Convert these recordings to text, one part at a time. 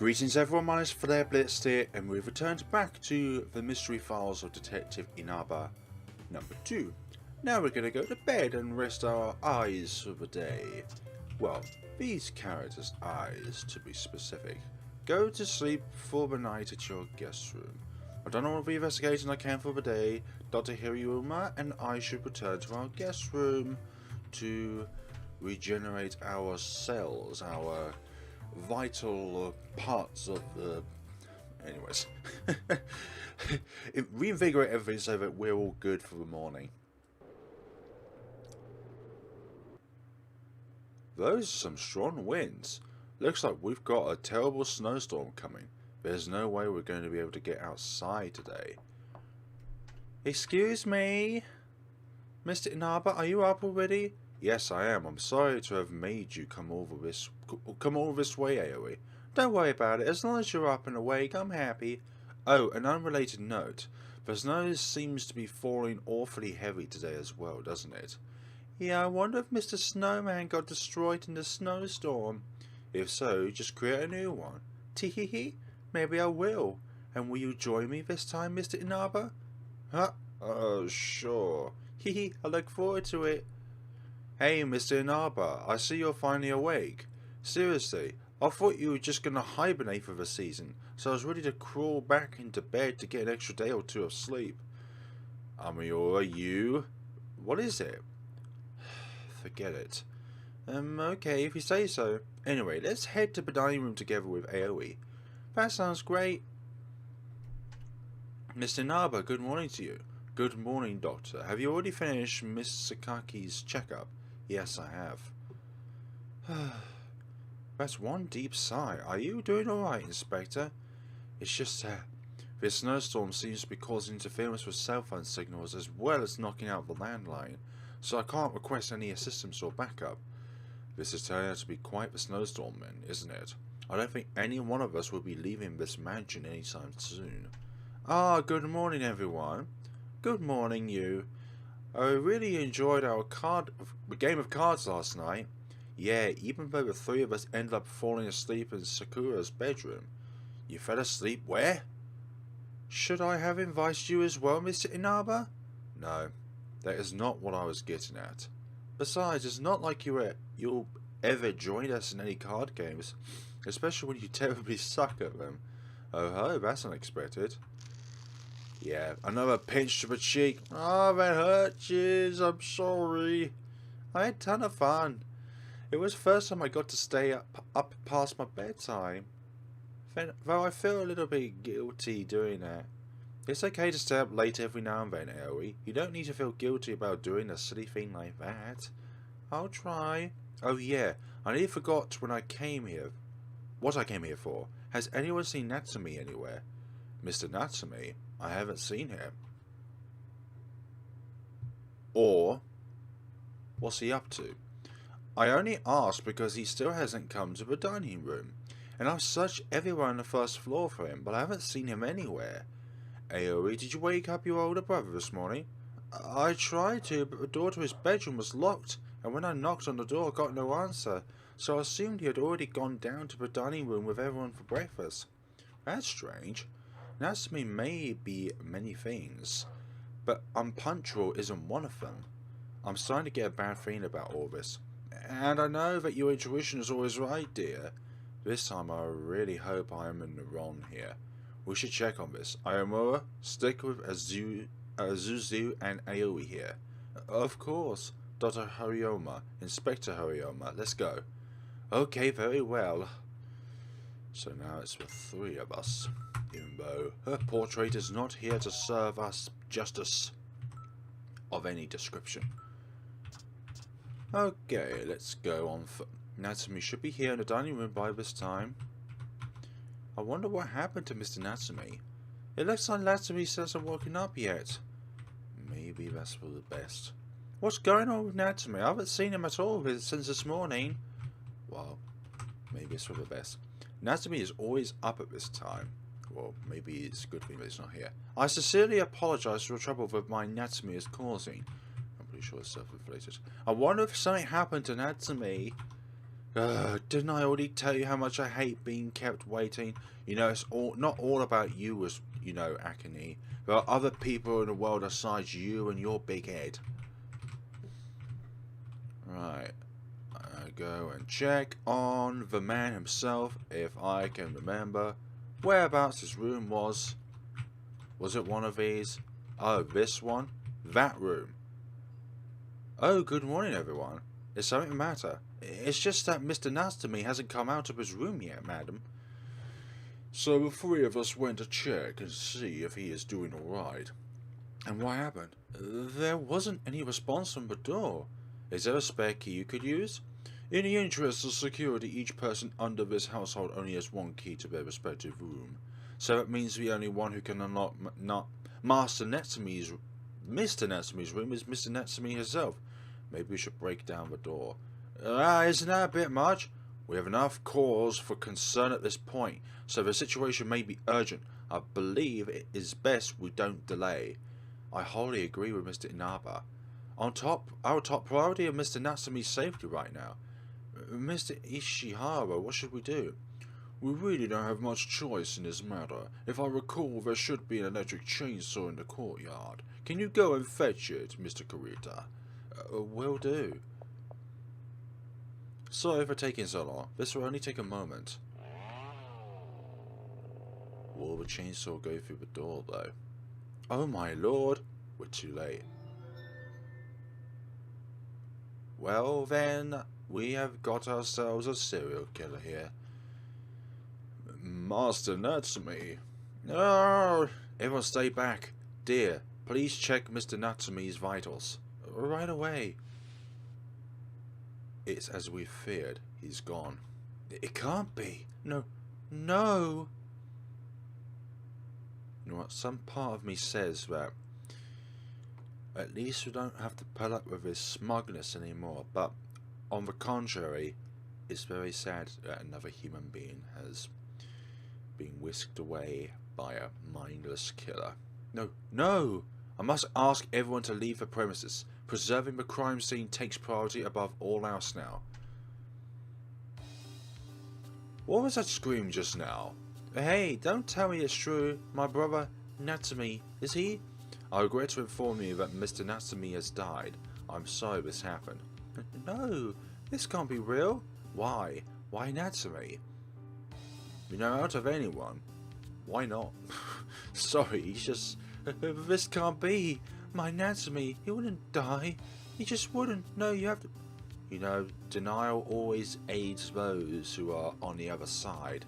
Greetings everyone, my name is FlareBlitzed here, and we've returned back to the mystery files of Detective Inaba No.2. Now we're going to go to bed and rest our eyes for the day. Well, these characters' eyes to be specific. Go to sleep for the night at your guest room. I've done all the investigating I can for the day. Dr. Hiryuma and I should return to our guest room to regenerate our cells, our vital parts of the... Anyways. Reinvigorate everything so that we're all good for the morning. Those are some strong winds. Looks like we've got a terrible snowstorm coming. There's no way we're going to be able to get outside today. Excuse me? Mr. Inaba, are you up already? Yes, I am. I'm sorry to have made you come all this way, Aoi. Don't worry about it. As long as you're up and awake, I'm happy. Oh, an unrelated note. The snow seems to be falling awfully heavy today as well, doesn't it? Yeah, I wonder if Mr. Snowman got destroyed in the snowstorm. If so, just create a new one. Teehee, maybe I will. And will you join me this time, Mr. Inaba? Huh? Sure. Hehe, I look forward to it. Hey, Mr. Inaba, I see you're finally awake. Seriously, I thought you were just going to hibernate for the season, so I was ready to crawl back into bed to get an extra day or two of sleep. Amiora, you? What is it? Forget it. Okay, if you say so. Anyway, let's head to the dining room together with Aoi. That sounds great. Mr. Inaba, good morning to you. Good morning, Doctor. Have you already finished Miss Sakaki's checkup? Yes, I have. That's one deep sigh. Are you doing alright, Inspector? It's just this snowstorm seems to be causing interference with cell phone signals as well as knocking out the landline, so I can't request any assistance or backup. This is turning out to be quite the snowstorm then, isn't it? I don't think any one of us will be leaving this mansion anytime soon. Ah, good morning everyone. Good morning you. I really enjoyed our game of cards last night. Yeah, even though the three of us ended up falling asleep in Sakura's bedroom. You fell asleep where? Should I have invited you as well, Mr. Inaba? No, that is not what I was getting at. Besides, it's not like you'll ever join us in any card games, especially when you terribly suck at them. Oh ho, that's unexpected. Yeah, another pinch to the cheek. Oh, that hurt, jeez, I'm sorry. I had a ton of fun. It was the first time I got to stay up past my bedtime. Though I feel a little bit guilty doing that. It's okay to stay up late every now and then, Aoi. You don't need to feel guilty about doing a silly thing like that. I'll try. Oh yeah, I nearly forgot when I came here. What I came here for. Has anyone seen Natsume anywhere? Mr. Natsume? I haven't seen him. Or, what's he up to? I only asked because he still hasn't come to the dining room, and I've searched everywhere on the first floor for him, but I haven't seen him anywhere. Aoi, did you wake up your older brother this morning? I tried to, but the door to his bedroom was locked, and when I knocked on the door I got no answer, so I assumed he had already gone down to the dining room with everyone for breakfast. That's strange. Natsume may be many things, but unpunctual isn't one of them. I'm starting to get a bad feeling about all this. And I know that your intuition is always right, dear. This time I really hope I am in the wrong here. We should check on this. Ayamura, stick with Azuzu and Aoi here. Of course. Dr. Hariyama, Inspector Hariyama, let's go. Okay, very well. So now it's the three of us. Even though her portrait is not here to serve us justice of any description. Okay, let's go on foot. Natsume should be here in the dining room by this time. I wonder what happened to Mr. Natsume. It looks like Natsume hasn't woken up yet. Maybe that's for the best. What's going on with Natsume? I haven't seen him at all since this morning. Well, maybe it's for the best. Natsume is always up at this time. Well, maybe it's a good thing that he's not here. I sincerely apologise for the trouble that my Natsume is causing. I'm pretty sure it's self-inflicted. I wonder if something happened to Natsume. Didn't I already tell you how much I hate being kept waiting? You know, it's not all about you, as you know, Akane. There are other people in the world besides you and your big head. Right. I go and check on the man himself, if I can remember whereabouts his room was. Was it one of these? Oh, this one? That room. Oh, good morning, everyone. Is something the matter? It's just that Mr. Natsume hasn't come out of his room yet, madam. So the three of us went to check and see if he is doing alright. And what happened? There wasn't any response from the door. Is there a spare key you could use? In the interest of security, each person under this household only has one key to their respective room. So that means the only one who can unlock Mr. Natsume's room is Mr. Natsume herself. Maybe we should break down the door. Isn't that a bit much? We have enough cause for concern at this point, so the situation may be urgent. I believe it is best we don't delay. I wholly agree with Mr. Inaba. Our top priority is Mr. Natsume's safety right now. Mr. Ishihara, what should we do? We really don't have much choice in this matter. If I recall, there should be an electric chainsaw in the courtyard. Can you go and fetch it, Mr. Kurita? Will do. Sorry for taking so long. This will only take a moment. Will the chainsaw go through the door, though? Oh my lord! We're too late. Well then, we have got ourselves a serial killer here. Master Natsume. Oh, everyone stay back. Dear, please check Mr. Natsume's vitals. Right away. It's as we feared. He's gone. It can't be. No. No. You know what? Some part of me says that at least we don't have to put up with his smugness anymore. But on the contrary, it's very sad that another human being has been whisked away by a mindless killer. No. No! I must ask everyone to leave the premises. Preserving the crime scene takes priority above all else now. What was that scream just now? Hey, don't tell me it's true. My brother, Natsume, is he? I regret to inform you that Mr. Natsume has died. I'm sorry this happened. No, this can't be real. Why? Why Natsume? You know, out of anyone, why not? Sorry, he's just... This can't be. My Natsume, he wouldn't die. He just wouldn't. No, you have to... You know, denial always aids those who are on the other side.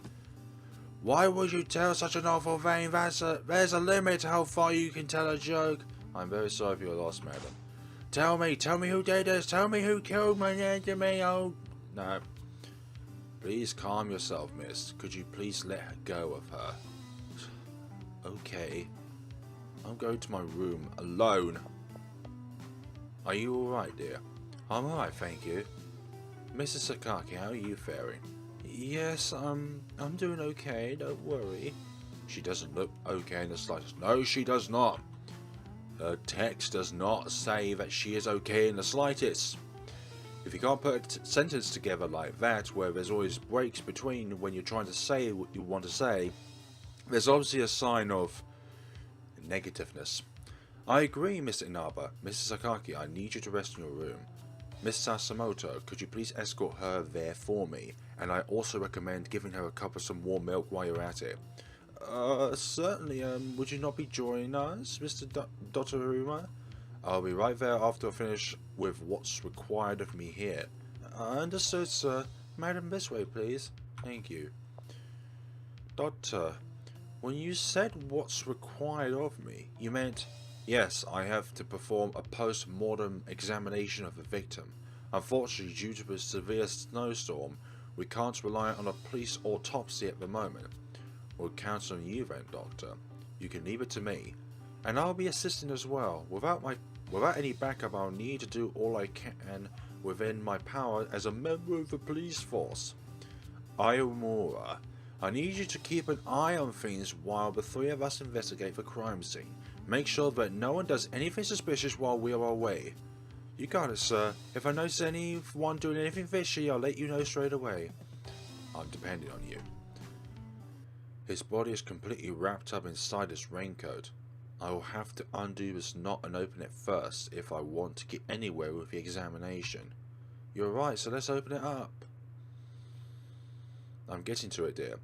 Why would you tell such an awful thing? There's a limit to how far you can tell a joke. I'm very sorry for your loss, madam. Tell me who did this. Tell me who killed my Natsume. Oh, no. Please calm yourself, miss. Could you please let go of her? Okay. I'm going to my room alone. Are you alright, dear? I'm alright, thank you. Mrs. Sakaki, how are you faring? Yes, I'm doing okay, don't worry. She doesn't look okay in the slightest. No, she does not. Her text does not say that she is okay in the slightest. If you can't put a sentence together like that, where there's always breaks between when you're trying to say what you want to say, there's obviously a sign of negativeness. I agree, Mr. Inaba. Mrs. Sakaki, I need you to rest in your room. Miss Sasimoto, could you please escort her there for me? And I also recommend giving her a cup of some warm milk while you're at it. Certainly, would you not be joining us, Mr. Dotoruma? I'll be right there after I finish with what's required of me here. Understood, sir. Madam, this way, please. Thank you. Doctor, when you said what's required of me, you meant... Yes, I have to perform a post-mortem examination of the victim. Unfortunately, due to a severe snowstorm, we can't rely on a police autopsy at the moment. We'll count on you then, Doctor. You can leave it to me. And I'll be assisting as well. Without any backup, I'll need to do all I can within my power as a member of the police force. Ayomura, I need you to keep an eye on things while the three of us investigate the crime scene. Make sure that no one does anything suspicious while we are away. You got it, sir. If I notice anyone doing anything fishy, I'll let you know straight away. I'm depending on you. His body is completely wrapped up inside his raincoat. I will have to undo this knot and open it first if I want to get anywhere with the examination. You're right, so let's open it up. I'm getting to it, dear.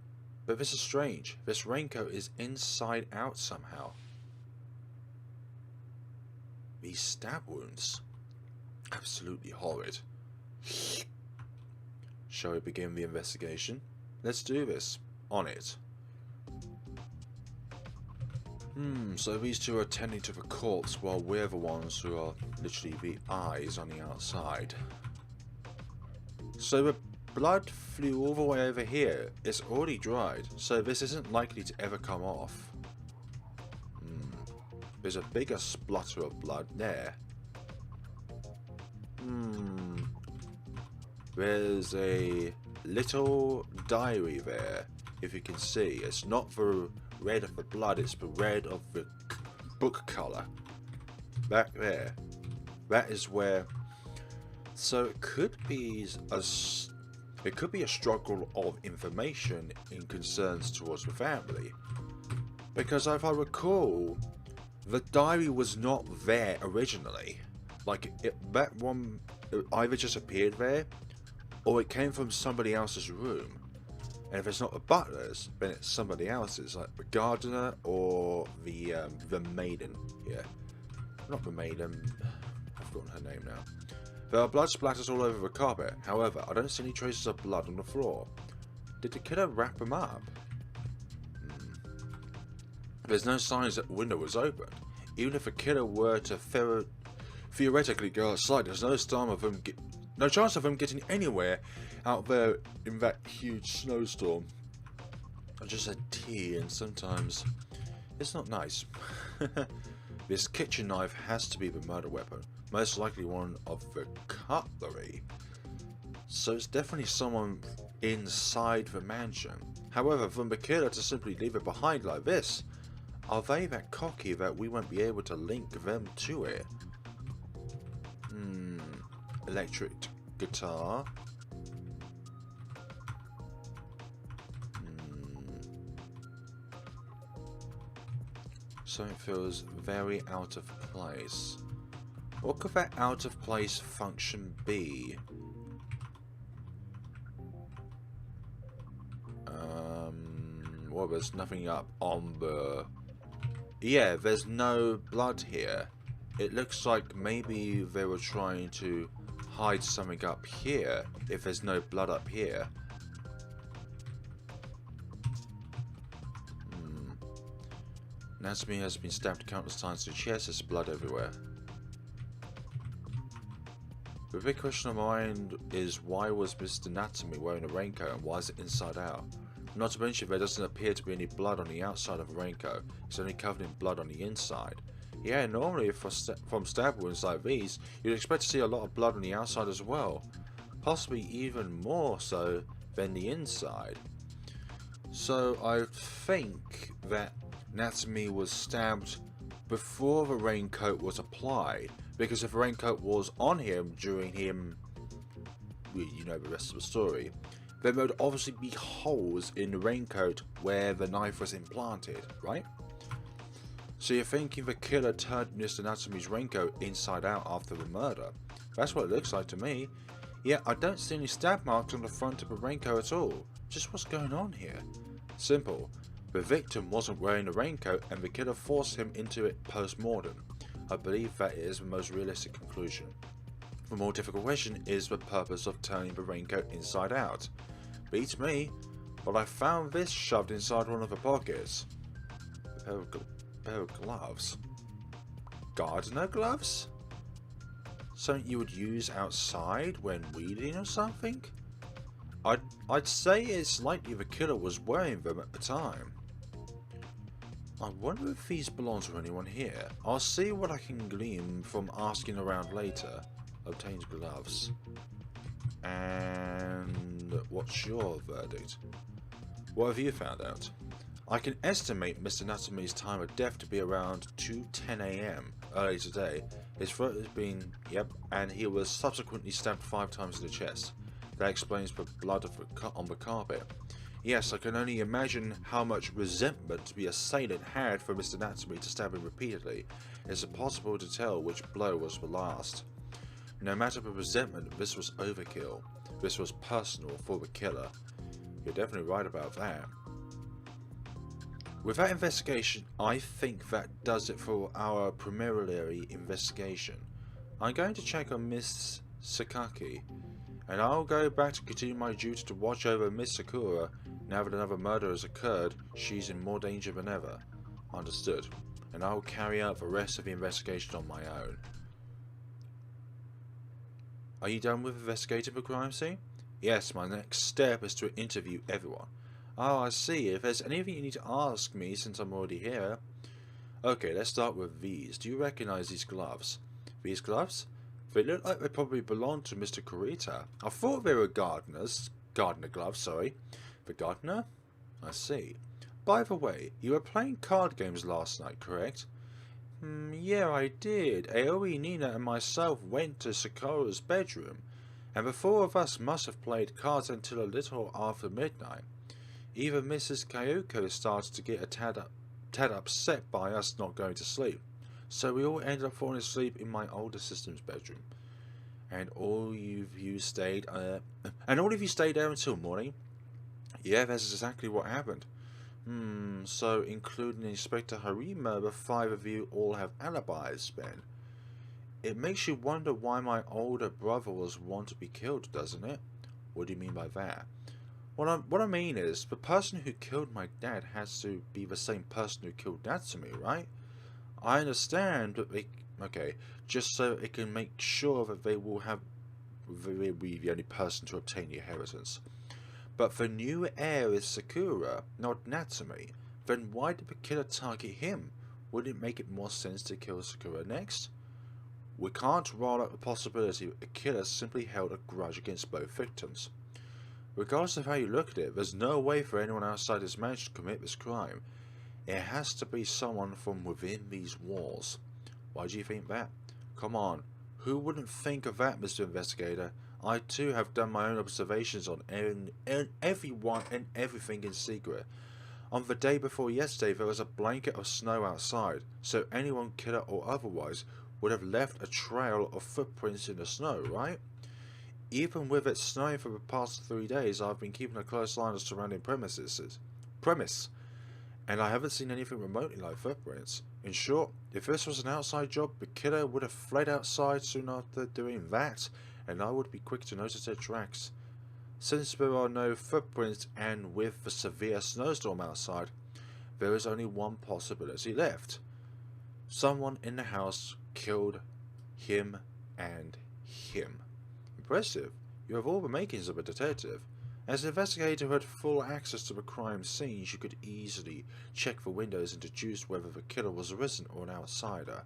But this is strange. This raincoat is inside out somehow. These stab wounds. Absolutely horrid. Shall we begin the investigation? Let's do this. On it. So these two are tending to the corpse while we're the ones who are literally the eyes on the outside. So the blood flew all the way over here. It's already dried, so this isn't likely to ever come off. There's a bigger splutter of blood there. There's a little diary there, if you can see. It's not the red of the blood, it's the red of the book colour. Back there. That is where... So it could be a struggle of information in concerns towards the family. Because if I recall, the diary was not there originally. Like, that one either just appeared there, or it came from somebody else's room. And if it's not the butler's, then it's somebody else's, like the gardener or the maiden here. Not the maiden, I've forgotten her name now. There are blood splatters all over the carpet. However, I don't see any traces of blood on the floor. Did the killer wrap them up? There's no signs that the window was open. Even if a killer were to theoretically go outside, there's no chance of him getting anywhere out there in that huge snowstorm. I just had tea, and sometimes it's not nice. This kitchen knife has to be the murder weapon, most likely one of the cutlery. So it's definitely someone inside the mansion. However, for the killer to simply leave it behind like this, are they that cocky that we won't be able to link them to it? Electric guitar. Something feels very out of place. What could that out of place function be? Well, there's nothing up on the... Yeah, there's no blood here. It looks like maybe they were trying to hide something up here if there's no blood up here. Natsume has been stabbed countless times to the chest. There's blood everywhere. The big question on my mind is, why was Mr. Natsume wearing a raincoat and why is it inside out? Not to mention, there doesn't appear to be any blood on the outside of the raincoat. It's only covered in blood on the inside. Yeah, normally from stab wounds like these, you'd expect to see a lot of blood on the outside as well. Possibly even more so than the inside. So I think that Natsume was stabbed before the raincoat was applied. Because if the raincoat was on him during him... you know the rest of the story. Then there would obviously be holes in the raincoat where the knife was implanted, right? So you're thinking the killer turned Mr. Natsume's raincoat inside out after the murder. That's what it looks like to me. Yeah, I don't see any stab marks on the front of the raincoat at all. Just what's going on here? Simple. The victim wasn't wearing a raincoat and the killer forced him into it post-mortem. I believe that is the most realistic conclusion. The more difficult question is the purpose of turning the raincoat inside out. Beats me, but I found this shoved inside one of the pockets. A pair of gloves. Gardener gloves? Something you would use outside when weeding or something? I'd say it's likely the killer was wearing them at the time. I wonder if these belong to anyone here. I'll see what I can glean from asking around later. Obtained gloves. And what's your verdict? What have you found out? I can estimate Mr. Natsume's time of death to be around 2:10 a.m. early today. His throat has been, yep, and he was subsequently stabbed 5 times in the chest. That explains the blood on the carpet. Yes, I can only imagine how much resentment the assailant had for Mr. Natsume to stab him repeatedly. It's impossible to tell which blow was the last. No matter the resentment, this was overkill. This was personal for the killer. You're definitely right about that. With that investigation, I think that does it for our preliminary investigation. I'm going to check on Miss Sakaki, and I'll go back to continue my duty to watch over Miss Sakura. Now that another murder has occurred, she's in more danger than ever. Understood. And I'll carry out the rest of the investigation on my own. Are you done with investigating the crime scene? Yes, my next step is to interview everyone. Oh, I see. If there's anything you need to ask me since I'm already here. Okay, let's start with these. Do you recognize these gloves? These gloves? They look like they probably belong to Mr. Kurita. I thought they were gardener gloves, sorry. The gardener? I see. By the way, you were playing card games last night, correct? Yeah, I did. Aoi, Nina and myself went to Sakura's bedroom, and the 4 of us must have played cards until a little after midnight. Even Mrs. Kyoko started to get a tad upset by us not going to sleep, so we all ended up falling asleep in my older sister's bedroom. And all of you stayed there until morning? Yeah, that's exactly what happened. So including Inspector Harima, the 5 of you all have alibis, Ben. It makes you wonder why my older brother was one to be killed, doesn't it? What do you mean by that? What I mean is, the person who killed my dad has to be the same person who killed Natsume, right? I understand, but okay, just so it can make sure that they will be the only person to obtain the inheritance. But the new heir is Sakura, not Natsume. Then why did the killer target him? Would it make it more sense to kill Sakura next? We can't rule out the possibility that the killer simply held a grudge against both victims. Regardless of how you look at it, there's no way for anyone outside this mansion to commit this crime. It has to be someone from within these walls. Why do you think that? Come on, who wouldn't think of that, Mr. Investigator? I too have done my own observations on everyone and everything in secret. On the day before yesterday there was a blanket of snow outside, so anyone, killer or otherwise, would have left a trail of footprints in the snow, right? Even with it snowing for the past 3 days, I've been keeping a close line on the surrounding premise, and I haven't seen anything remotely like footprints. In short, if this was an outside job, the killer would have fled outside soon after doing that, and I would be quick to notice their tracks. Since there are no footprints, and with the severe snowstorm outside, there is only one possibility left. Someone in the house killed him and him. Impressive. You have all the makings of a detective. As an investigator who had full access to the crime scene, you could easily check the windows and deduce whether the killer was a resident or an outsider.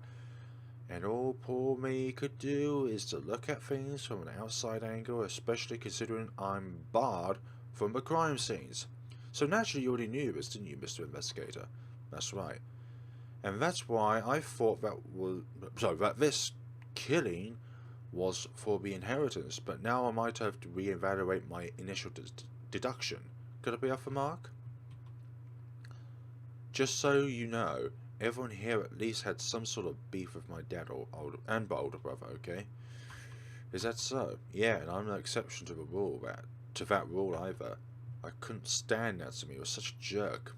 And all poor me could do is to look at things from an outside angle, especially considering I'm barred from the crime scenes. So naturally you already knew this, didn't you, Mr. Investigator? That's right. And that's why I thought that this killing was for the inheritance, but now I might have to re-evaluate my initial deduction. Could I be off the mark? Just so you know, everyone here at least had some sort of beef with my dad and my older brother, okay? Is that so? Yeah, and I'm no exception to that rule either. I couldn't stand Natsume, he was such a jerk.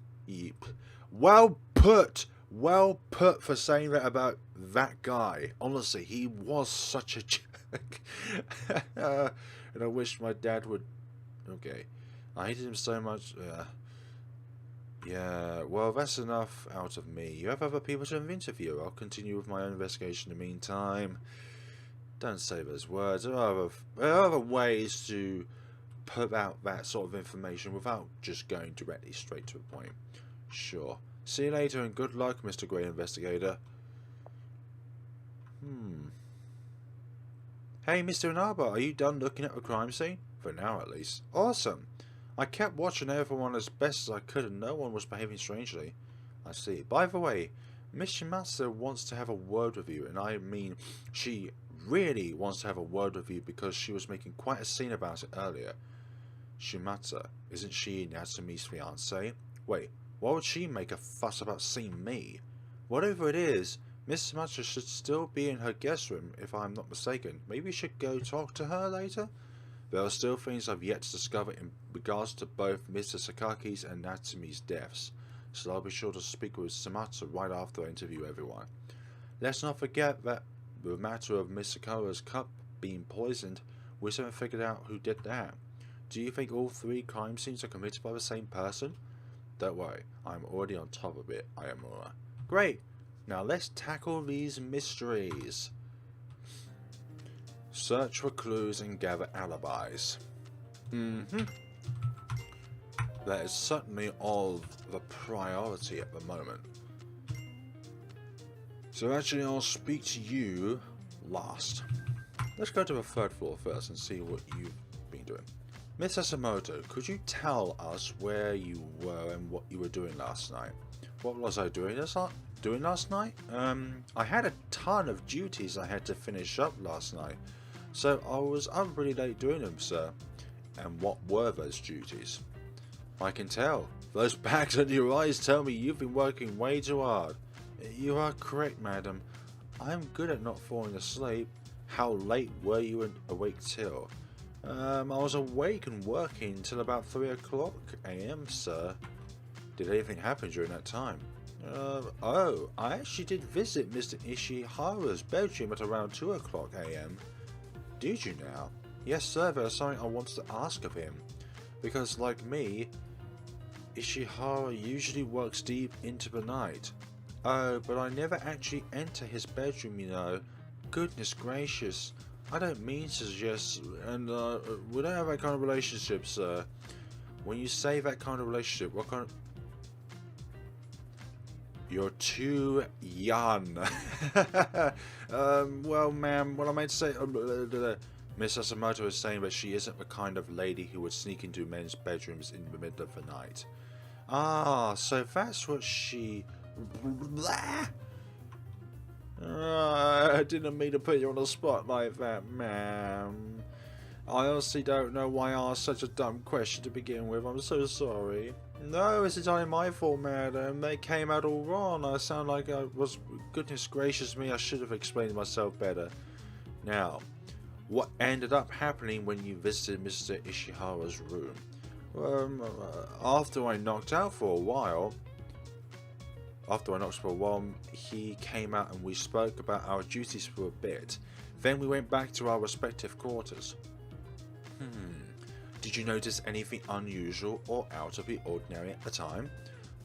Well put! Well put for saying that about that guy. Honestly, he was such a jerk. And I wish my dad would... Okay. I hated him so much. Yeah, well, that's enough out of me. You have other people to interview. I'll continue with my own investigation in the meantime. Don't say those words. There are other ways to put out that sort of information without just going directly straight to the point. Sure. See you later and good luck, Mr. Grey Investigator. Hey, Mr. Inaba, are you done looking at the crime scene? For now, at least. Awesome. I kept watching everyone as best as I could and no one was behaving strangely. I see. By the way, Miss Shimasa wants to have a word with you, and I mean, she really wants to have a word with you because she was making quite a scene about it earlier. Shimasa, isn't she Natsume's fiancée? Wait, why would she make a fuss about seeing me? Whatever it is, Miss Shimasa should still be in her guest room, if I'm not mistaken. Maybe we should go talk to her later? There are still things I've yet to discover in regards to both Mr. Sakaki's and Natsume's deaths, so I'll be sure to speak with Shimasa right after I interview everyone. Let's not forget that the matter of Miss Sakura's cup being poisoned, we still haven't figured out who did that. Do you think all 3 crime scenes are committed by the same person? Don't worry, I'm already on top of it, Ayamura. Great! Now let's tackle these mysteries. Search for clues and gather alibis. That is certainly all the priority at the moment. So actually I'll speak to you last. Let's go to the 3rd floor first and see what you've been doing. Miss Sasimoto, could you tell us where you were and what you were doing last night? What was I doing last night? I had a ton of duties I had to finish up last night, so I was up really late doing them, sir. And what were those duties? I can tell. Those bags under your eyes tell me you've been working way too hard. You are correct, madam. I'm good at not falling asleep. How late were you awake till? I was awake and working till about 3 o'clock AM, sir. Did anything happen during that time? Oh, I actually did visit Mr. Ishihara's bedroom at around 2 o'clock AM. Did you now? Yes, sir, there was something I wanted to ask of him. Because, like me, Ishihara usually works deep into the night. Oh, but I never actually enter his bedroom, you know. Goodness gracious. I don't mean to suggest, and we don't have that kind of relationship, sir. When you say that kind of relationship, what kind of... You're too young. Well, ma'am, what I meant to say... Miss Sasimoto is saying that she isn't the kind of lady who would sneak into men's bedrooms in the middle of the night. Ah, so that's what she... I didn't mean to put you on the spot like that, ma'am. I honestly don't know why I asked such a dumb question to begin with. I'm so sorry. No, it's entirely my fault, madam. They came out all wrong. I sound like I was... Goodness gracious me, I should have explained myself better. Now, what ended up happening when you visited Mr. Ishihara's room? After I knocked out for a while, he came out and we spoke about our duties for a bit. Then we went back to our respective quarters. Did you notice anything unusual or out of the ordinary at the time?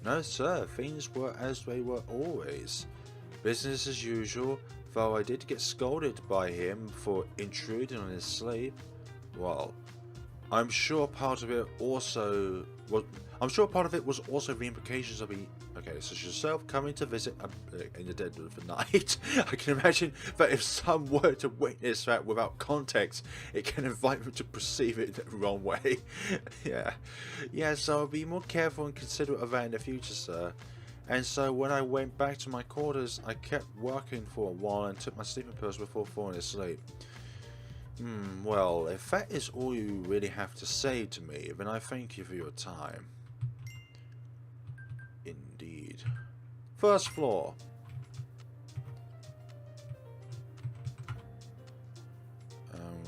No, sir. Things were as they were always. Business as usual, though I did get scolded by him for intruding on his sleep. Well, I'm sure part of it was also the implications of the... Okay, so yourself coming to visit in the dead of the night. I can imagine that if some were to witness that without context, it can invite them to perceive it the wrong way. Yeah, so I'll be more careful and considerate of that in the future, sir. And so when I went back to my quarters, I kept working for a while and took my sleeping pills before falling asleep. Well, if that is all you really have to say to me, then I thank you for your time. Indeed. First floor.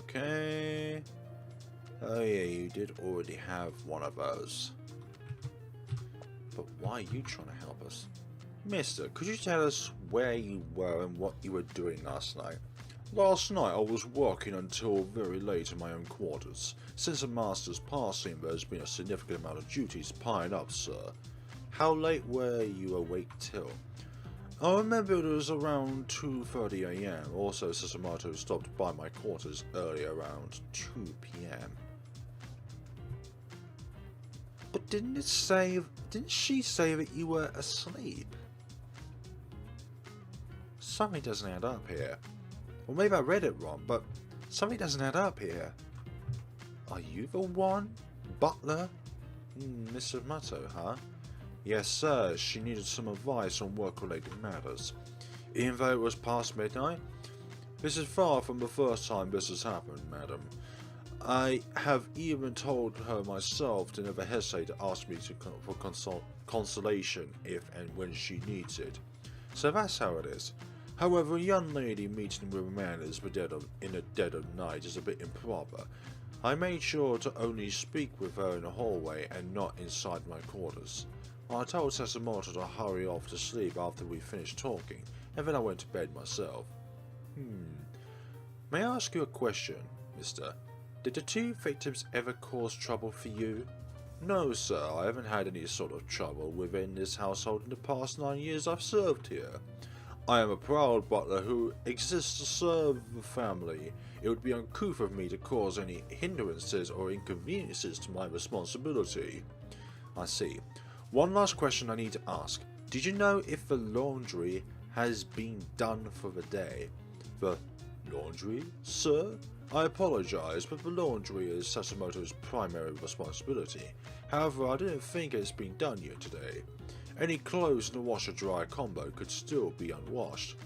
Okay. Oh yeah, you did already have one of those. But why are you trying to help us? Mister, could you tell us where you were and what you were doing last night? Last night I was working until very late in my own quarters. Since the master's passing, there's been a significant amount of duties piling up, sir. How late were you awake till? I remember it was around 2:30 AM. Also, Sasimoto stopped by my quarters earlier around 2 PM. But didn't she say that you were asleep? Something doesn't add up here. Or maybe I read it wrong, but something doesn't add up here. Are you the one? Butler? Mr. Mato, huh? Yes, sir. She needed some advice on work-related matters. Even though it was past midnight? This is far from the first time this has happened, madam. I have even told her myself to never hesitate to ask me for consolation if and when she needs it. So that's how it is. However, a young lady meeting with a man in the dead of night is a bit improper. I made sure to only speak with her in the hallway and not inside my quarters. I told Sasimoto to hurry off to sleep after we finished talking, and then I went to bed myself. May I ask you a question, mister? Did the two victims ever cause trouble for you? No, sir, I haven't had any sort of trouble within this household in the past 9 years I've served here. I am a proud butler who exists to serve the family. It would be uncouth of me to cause any hindrances or inconveniences to my responsibility. I see. One last question I need to ask. Did you know if the laundry has been done for the day? The laundry, sir? I apologize, but the laundry is Sasimoto's primary responsibility. However, I didn't think it's been done yet today. Any clothes in the washer-dryer combo could still be unwashed.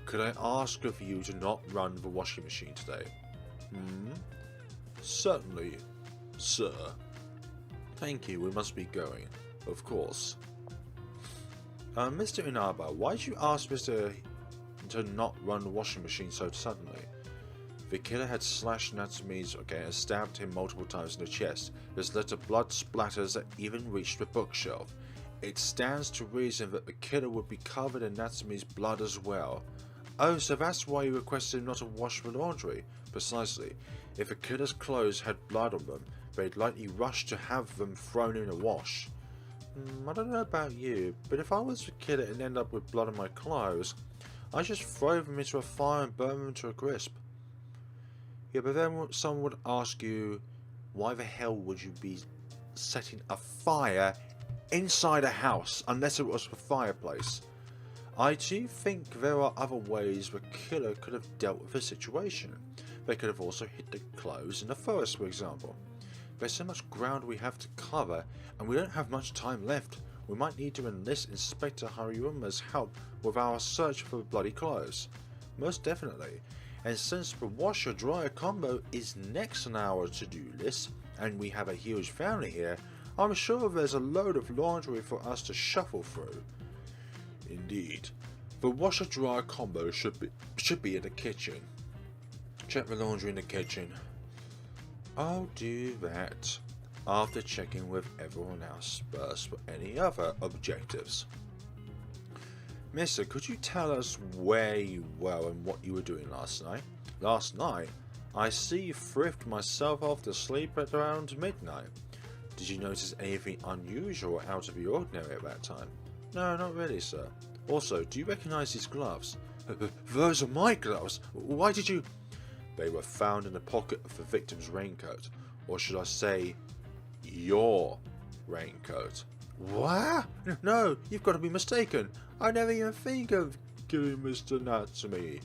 Could I ask of you to not run the washing machine today? Certainly, sir. Thank you, we must be going. Of course. Mr. Inaba, why did you ask Mr. to not run the washing machine so suddenly? The killer had slashed Natsume and stabbed him multiple times in the chest. This led to blood splatters that even reached the bookshelf. It stands to reason that the killer would be covered in Natsume's blood as well. Oh, so that's why you requested him not to wash the laundry? Precisely. If the killer's clothes had blood on them, they'd likely rush to have them thrown in a wash. I don't know about you, but if I was the killer and end up with blood on my clothes, I'd just throw them into a fire and burn them to a crisp. Yeah, but then someone would ask you, why the hell would you be setting a fire inside a house unless it was the fireplace? I do think there are other ways the killer could have dealt with the situation. They could have also hid the clothes in the forest, for example. There's so much ground we have to cover, and we don't have much time left. We might need to enlist Inspector Hariyuma's help with our search for the bloody clothes. Most definitely. And since the washer-dryer combo is next on our to-do list, and we have a huge family here, I'm sure there's a load of laundry for us to shuffle through. Indeed. The washer-dryer combo should be in the kitchen. Check the laundry in the kitchen. I'll do that after checking with everyone else first for any other objectives. Mister, could you tell us where you were and what you were doing last night? Last night? I see you thrift myself off to sleep at around midnight. Did you notice anything unusual or out of the ordinary at that time? No, not really, sir. Also, do you recognize these gloves? Those are my gloves. Why did you... They were found in the pocket of the victim's raincoat. Or should I say, your raincoat. What? No, you've got to be mistaken. I never even think of killing Mr. Natsume.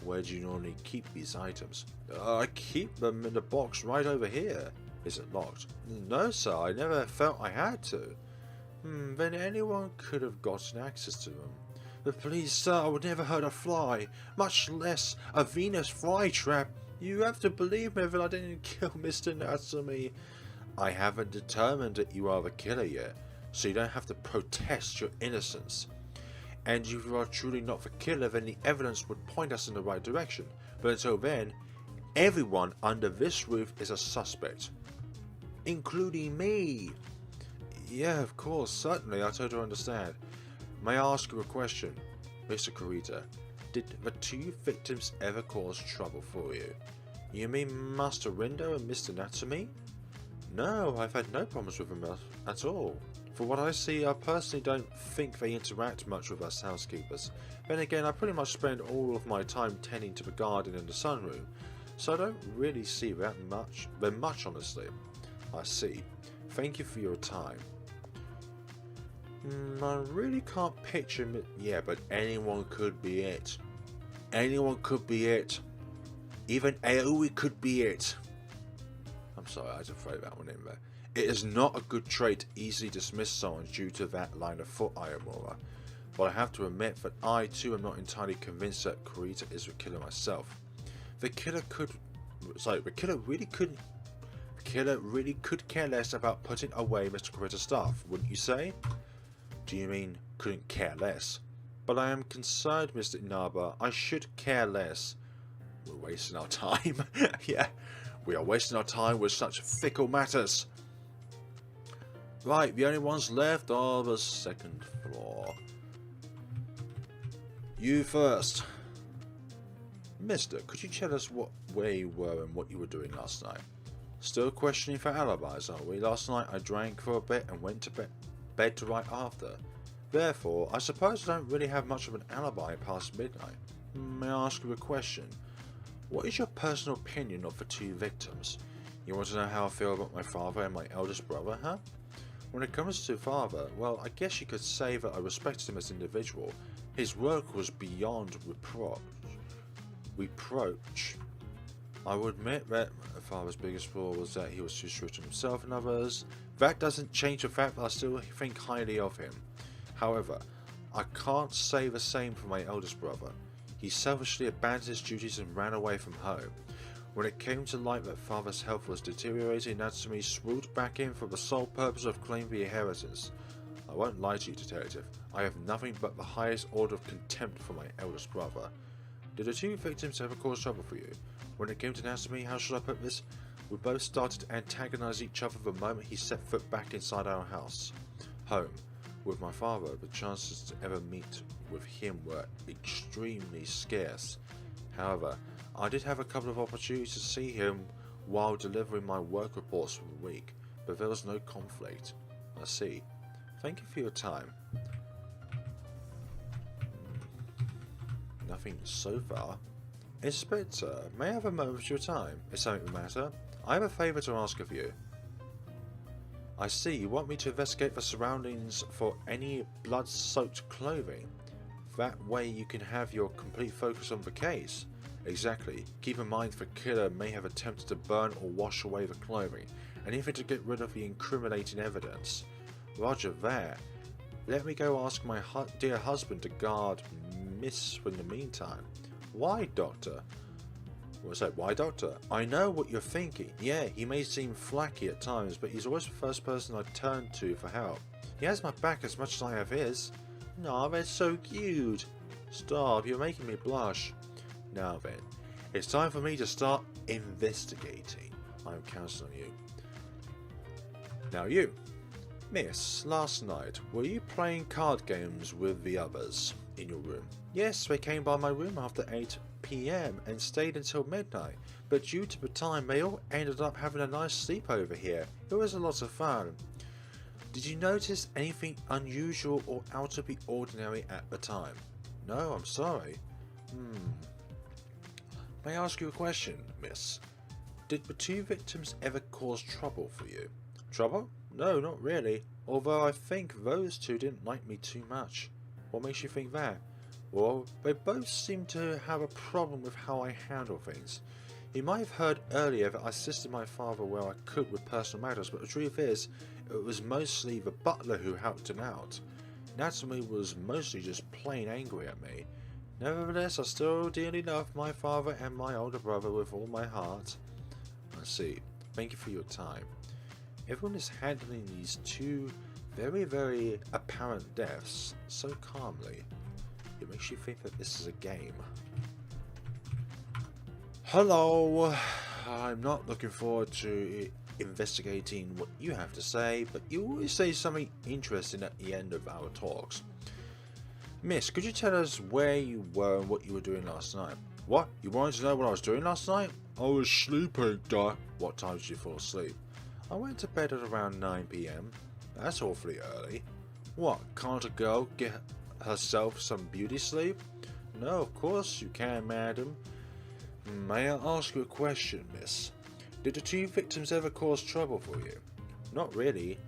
Where do you normally keep these items? I keep them in the box right over here. Is it locked? No, sir, I never felt I had to. Then anyone could have gotten access to them. But please, sir, I would never hurt a fly, much less a Venus flytrap. You have to believe me that I didn't kill Mr. Natsume. I haven't determined that you are the killer yet, so you don't have to protest your innocence. And if you are truly not the killer, then the evidence would point us in the right direction. But until then, everyone under this roof is a suspect. Including me. Yeah, of course, certainly, I totally understand. May I ask you a question? Mr. Kurita, did the two victims ever cause trouble for you? You mean Master Rindo and Mr. Natsume? No, I've had no problems with them at all. For what I see, I personally don't think they interact much with us housekeepers. Then again, I pretty much spend all of my time tending to the garden and the sunroom, so I don't really see them much honestly. I see. Thank you for your time. I really can't picture me. Yeah, but anyone could be it. Anyone could be it. Even Aoi could be it. I'm sorry, I had to throw that one in there. It is not a good trait to easily dismiss someone due to that line of thought, Ayamura. But I have to admit that I too am not entirely convinced that Kurita is the killer myself. The killer really could care less about putting away Mr. Kurita's stuff, wouldn't you say? Do you mean couldn't care less? But I am concerned, Mr. Inaba. I should care less. We're wasting our time. Yeah, we are wasting our time with such fickle matters. Right, the only ones left are the second floor. You first. Mister, could you tell us where you were and what you were doing last night? Still questioning for alibis, are we? Last night I drank for a bit and went to bed right after. Therefore, I suppose I don't really have much of an alibi past midnight. May I ask you a question? What is your personal opinion of the two victims? You want to know how I feel about my father and my eldest brother, huh? When it comes to father, well, I guess you could say that I respected him as an individual. His work was beyond reproach. I would admit that my father's biggest flaw was that he was too strict on himself and others. That doesn't change the fact that I still think highly of him. However, I can't say the same for my eldest brother. He selfishly abandoned his duties and ran away from home. When it came to light that father's health was deteriorating, Natsume swooped back in for the sole purpose of claiming the inheritance. I won't lie to you, detective. I have nothing but the highest order of contempt for my eldest brother. Did the two victims ever cause trouble for you? When it came to Natsume, how should I put this? We both started to antagonize each other the moment he set foot back inside our house. Home. With my father, the chances to ever meet with him were extremely scarce. However, I did have a couple of opportunities to see him while delivering my work reports for the week, but there was no conflict. I see. Thank you for your time. Nothing so far. Inspector, may I have a moment of your time? Is something the matter? I have a favour to ask of you. I see you want me to investigate the surroundings for any blood-soaked clothing. That way you can have your complete focus on the case. Exactly. Keep in mind the killer may have attempted to burn or wash away the clothing, anything to get rid of the incriminating evidence. Roger that. Let me go ask my dear husband to guard Miss in the meantime. Why, Doctor? What's that? Why, Doctor? I know what you're thinking. Yeah, he may seem flaky at times, but he's always the first person I turn to for help. He has my back as much as I have his. Nah, that's so cute. Stop, you're making me blush. Now then, it's time for me to start investigating. I'm counting on you. Now you. Miss, last night, were you playing card games with the others in your room? Yes, they came by my room after 8 PM and stayed until midnight, but due to the time they all ended up having a nice sleepover here. It was a lot of fun. Did you notice anything unusual or out of the ordinary at the time? No, I'm sorry. May I ask you a question, miss? Did the two victims ever cause trouble for you? Trouble? No, not really, although I think those two didn't like me too much. What makes you think that? Well, they both seem to have a problem with how I handle things. You might have heard earlier that I assisted my father where I could with personal matters, but the truth is, it was mostly the butler who helped him out. Natsume was mostly just plain angry at me. Nevertheless, I still dearly love my father and my older brother with all my heart. I see. Thank you for your time. Everyone is handling these two very, very apparent deaths so calmly. It makes you think that this is a game. Hello! I'm not looking forward to investigating what you have to say, but you always say something interesting at the end of our talks. Miss, could you tell us where you were and what you were doing last night? What? You wanted to know what I was doing last night? I was sleeping, Doc. What time did you fall asleep? I went to bed at around 9 PM. That's awfully early. What, can't a girl get herself some beauty sleep? No, of course you can, madam. May I ask you a question, miss? Did the two victims ever cause trouble for you? Not really.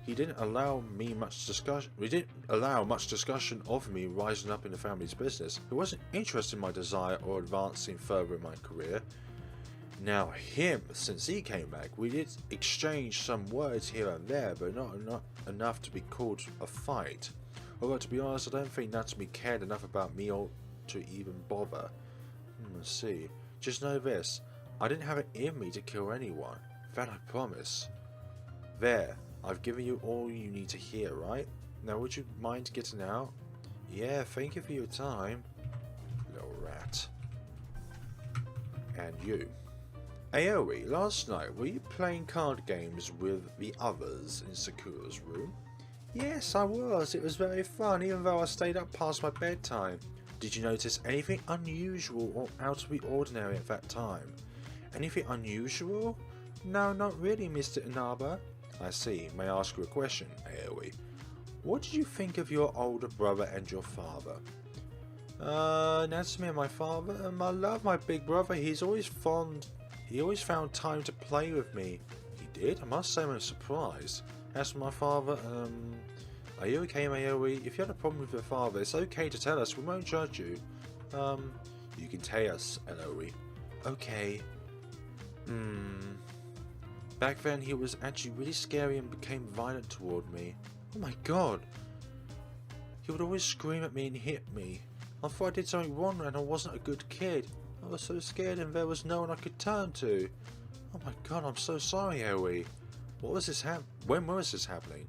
He didn't allow much discussion of me rising up in the family's business. He wasn't interested in my desire or advancing further in my career. Now him, since he came back, we did exchange some words here and there, but not enough to be called a fight. Although to be honest, I don't think Natsume cared enough about me or to even bother. Let's see. Just know this, I didn't have it in me to kill anyone. That I promise. There, I've given you all you need to hear, right? Now would you mind getting out? Yeah, thank you for your time. Little rat. And you. Aoi, last night, were you playing card games with the others in Sakura's room? Yes, I was. It was very fun, even though I stayed up past my bedtime. Did you notice anything unusual or out of the ordinary at that time? Anything unusual? No, not really, Mr. Inaba. I see. May I ask you a question, Aoi? What did you think of your older brother and your father? Natsume and my father. I love my big brother. He always found time to play with me. He did? I must say I'm surprised. As for my father, are you okay, Aoi? If you had a problem with your father, it's okay to tell us. We won't judge you. You can tell us, Aoi. Okay. Back then, he was actually really scary and became violent toward me. Oh my god. He would always scream at me and hit me. I thought I did something wrong and I wasn't a good kid. I was so scared and there was no one I could turn to. Oh my god, I'm so sorry, Aoi. When was this happening?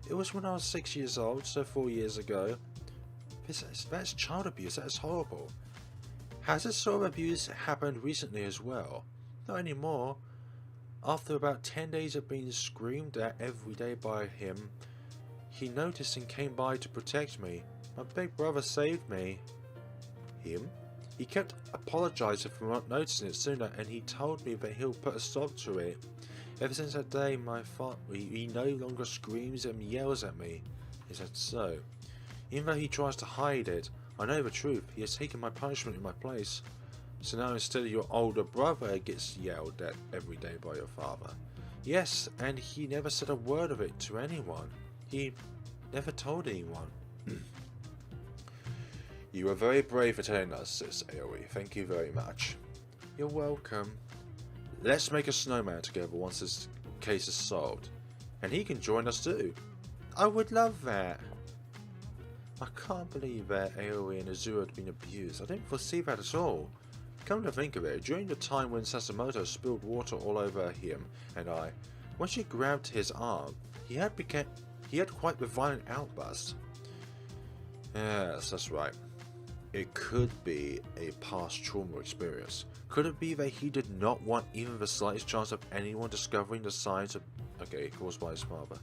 It was when I was 6 years old, so 4 years ago. That's child abuse, that is horrible. Has this sort of abuse happened recently as well? Not anymore. After about 10 days of being screamed at every day by him, he noticed and came by to protect me. My big brother saved me. Him? He kept apologizing for not noticing it sooner, and he told me that he'll put a stop to it. Ever since that day, he no longer screams and yells at me. Is that so? Even though he tries to hide it, I know the truth. He has taken my punishment in my place. So now instead of your older brother gets yelled at every day by your father. Yes, and he never said a word of it to anyone. He never told anyone. You are very brave for telling us, Sis Aoi. Thank you very much. You're welcome. Let's make a snowman together once this case is solved. And he can join us too. I would love that. I can't believe that Aoi and Azura had been abused. I didn't foresee that at all. Come to think of it, during the time when Sasimoto spilled water all over him and I, when she grabbed his arm, he had quite the violent outburst. Yes, that's right. It could be a past trauma experience. Could it be that he did not want even the slightest chance of anyone discovering the signs caused by his father?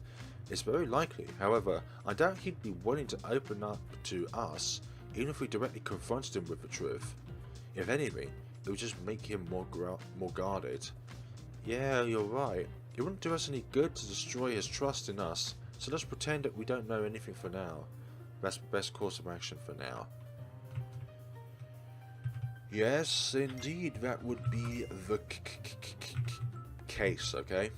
It's very likely. However, I doubt he'd be willing to open up to us, even if we directly confronted him with the truth. If anything, it would just make him more guarded. Yeah, you're right. It wouldn't do us any good to destroy his trust in us, so let's pretend that we don't know anything for now. That's the best course of action for now. Yes, indeed, that would be the case, okay?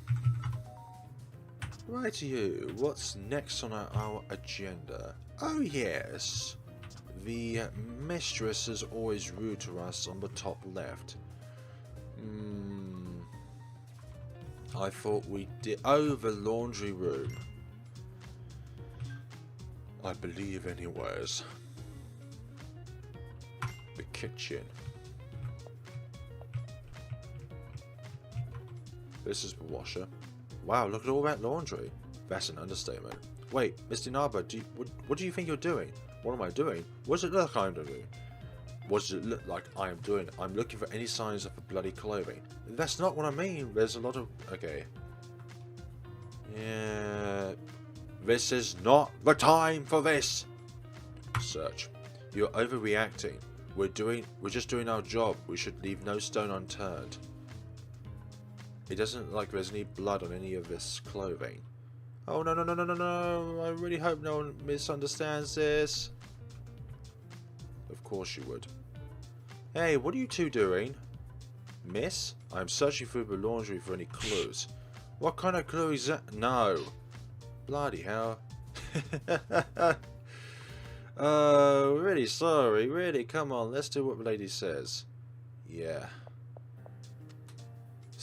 Right to you, what's next on our agenda? Oh yes, the mistress is always rude to us on the top left. I thought we did... Oh, the laundry room. I believe anyways. The kitchen. This is the washer. Wow, look at all that laundry. That's an understatement. Wait, Mr. Inaba, what do you think you're doing? What am I doing? What does it look like I'm doing? What does it look like I am doing? I'm looking for any signs of the bloody clothing. That's not what I mean. There's a lot of... Okay. Yeah... This is not the time for this! Search. You're overreacting. We're just doing our job. We should leave no stone unturned. It doesn't look like there's any blood on any of this clothing. Oh no. I really hope no one misunderstands this. Of course you would. Hey, what are you two doing? Miss? I'm searching through the laundry for any clues. What kind of clue is that? No. Bloody hell. Oh, really sorry. Really, come on. Let's do what the lady says. Yeah.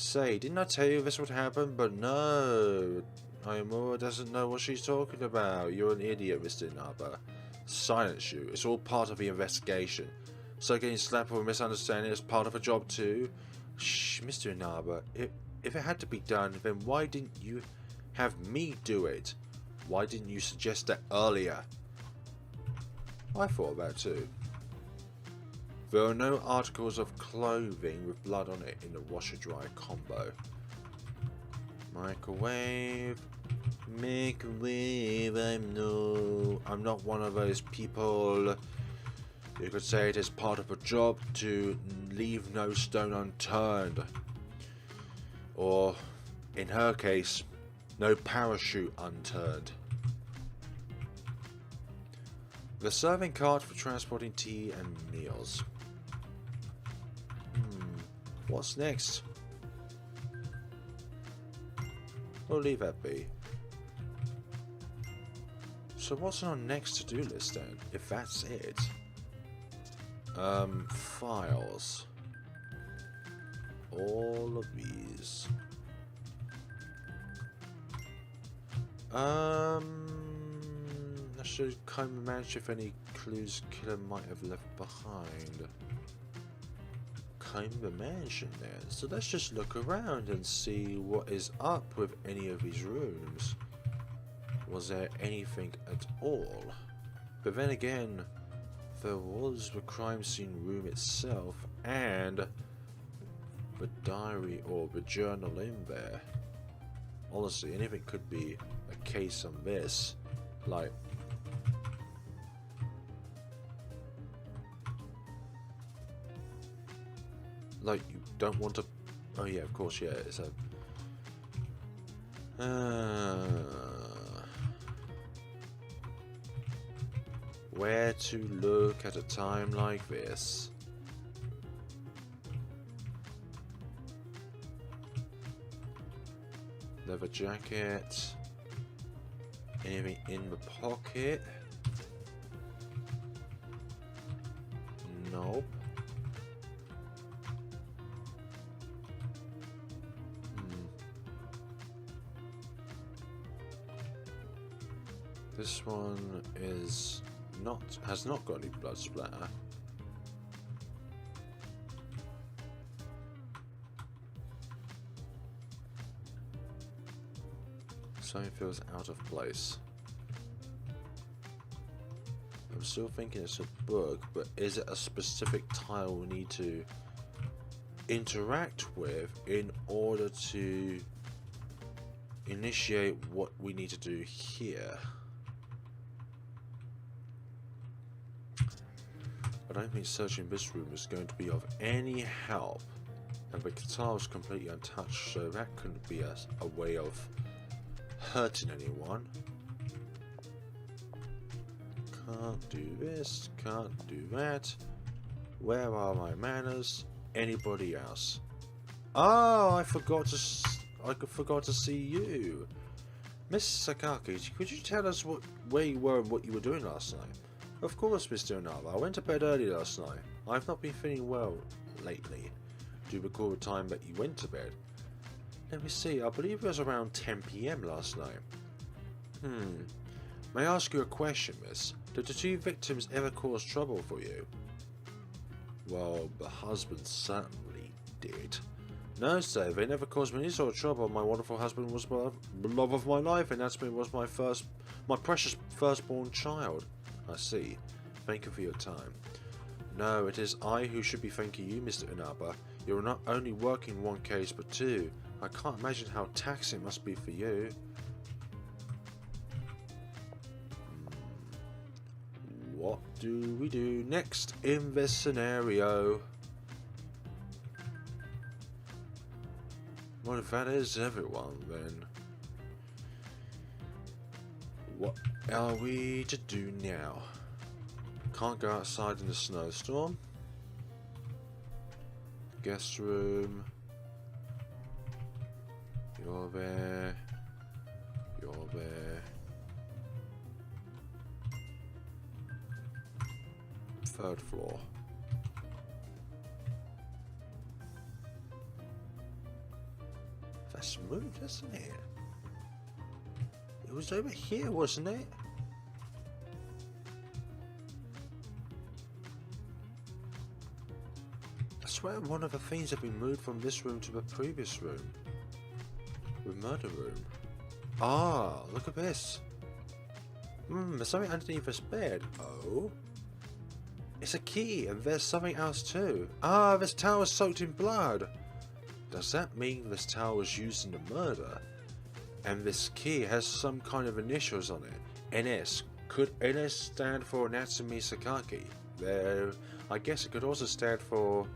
Say, didn't I tell you this would happen? But no. Ayamura doesn't know what she's talking about. You're an idiot, Mr. Inaba. Silence you. It's all part of the investigation. So getting slapped for a misunderstanding is part of a job too? Shh, Mr. Inaba. If it had to be done, then why didn't you have me do it? Why didn't you suggest that earlier? I thought about it too. There are no articles of clothing with blood on it in the washer-dryer combo. Microwave. Microwave, I'm not one of those people. You could say it is part of a job to leave no stone unturned. Or, in her case, no parachute unturned. The serving cart for transporting tea and meals. What's next? We'll leave that be. So what's on our next to-do list then, if that's it? Files. All of these. I should kind of manage if any clues killer might have left behind. Kind of mansion there. So let's just look around and see what is up with any of these rooms. Was there anything at all? But then again, there was the crime scene room itself and the diary or the journal in there. Honestly, anything could be a case on this. Like, you don't want to. Oh yeah, of course, yeah. It's a. Where to look at a time like this? Leather jacket. Anything in the pocket? Nope. This one has not got any blood splatter. Something feels out of place. I'm still thinking it's a book, but is it a specific tile we need to interact with in order to initiate what we need to do here? I don't think searching this room is going to be of any help, and the guitar is completely untouched, so that couldn't be a way of hurting anyone. Can't do this, can't do that. Where are my manners? Anybody else? Oh, I forgot to see you. Miss Sakaki, could you tell us where you were and what you were doing last night? Of course, Mr. Inaba. I went to bed early last night. I've not been feeling well lately. Do you recall the time that you went to bed? Let me see. I believe it was around 10 PM last night. May I ask you a question, miss? Did the two victims ever cause trouble for you? Well, the husband certainly did. No, sir, they never caused me any sort of trouble. My wonderful husband was the love of my life, and Natsume was my precious firstborn child. I see. Thank you for your time. No, it is I who should be thanking you, Mr. Inaba. You're not only working one case, but two. I can't imagine how taxing it must be for you. What do we do next in this scenario? Well, if that is everyone, then what are we to do now? Can't go outside in the snowstorm. Guest room. You're there. You're there. Third floor. smooth, isn't it? It was over here, wasn't it? I swear one of the things had been moved from this room to the previous room. The murder room. Ah, look at this. There's something underneath this bed. Oh? It's a key, and there's something else too. Ah, this towel is soaked in blood. Does that mean this towel was used in the murder? And this key has some kind of initials on it. NS. Could NS stand for Natsume Sakaki? There, I guess it could also stand for...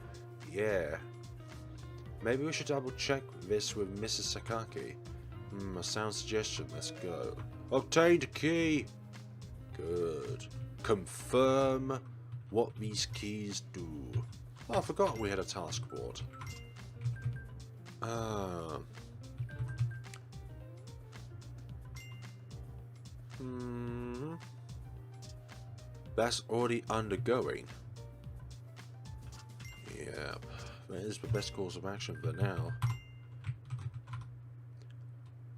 yeah. Maybe we should double check this with Mrs. Sakaki. A sound suggestion, let's go. Obtained key! Good. Confirm what these keys do. Oh, I forgot we had a task board. That's already undergoing. Yep. That is the best course of action for now.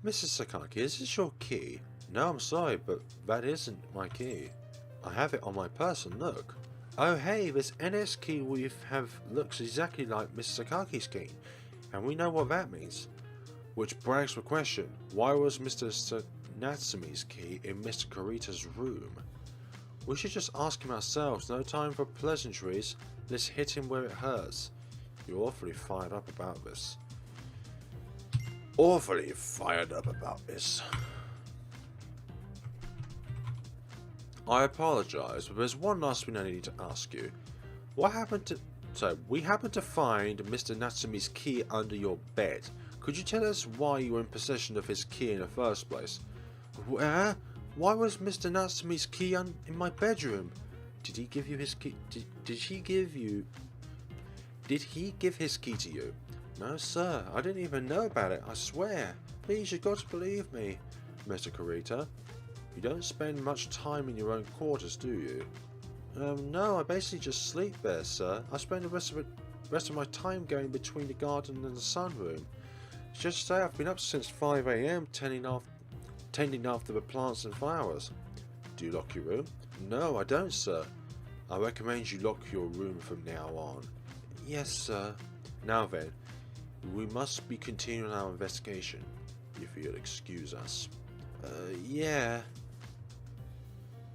Mrs. Sakaki, is this your key? No, I'm sorry, but that isn't my key. I have it on my person, look. Oh hey, this NS key we have looks exactly like Mrs. Sakaki's key. And we know what that means. Which begs the question, why was Mr. Natsume's key in Mr. Kurita's room? We should just ask him ourselves, no time for pleasantries, let's hit him where it hurts. You're awfully fired up about this. Awfully fired up about this. I apologise, but there's one last thing I need to ask you. What happened to... So, we happened to find Mr. Natsume's key under your bed. Could you tell us why you were in possession of his key in the first place? Where? Why was Mr. Natsume's key in my bedroom? Did he give you his key? Did he give his key to you? No, sir. I didn't even know about it. I swear. Please, you've got to believe me, Mr. Kurita. You don't spend much time in your own quarters, do you? No, I basically just sleep there, sir. I spend the rest of my time going between the garden and the sunroom. It's just to say I've been up since 5 AM tending after the plants and flowers. Do you lock your room? No, I don't, sir. I recommend you lock your room from now on. Yes, sir. Now then, we must be continuing our investigation, if you'll excuse us. Yeah.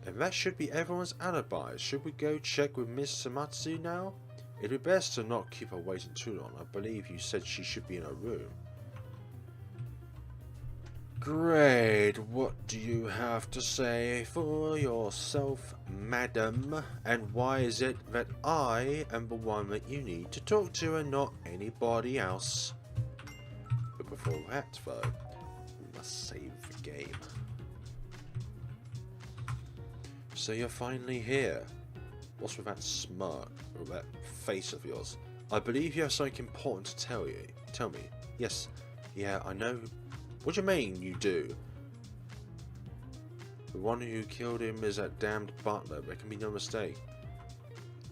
And that should be everyone's alibi. Should we go check with Miss Samatsu now? It'd be best to not keep her waiting too long. I believe you said she should be in her room. Great. What do you have to say for yourself, madam? And why is it that I am the one that you need to talk to and not anybody else? But before that, though, we must save the game. So you're finally here. What's with that smirk or that face of yours? I believe you have something important to tell you. Tell me. Yes. Yeah, I know. What do you mean, you do? The one who killed him is that damned butler. There can be no mistake.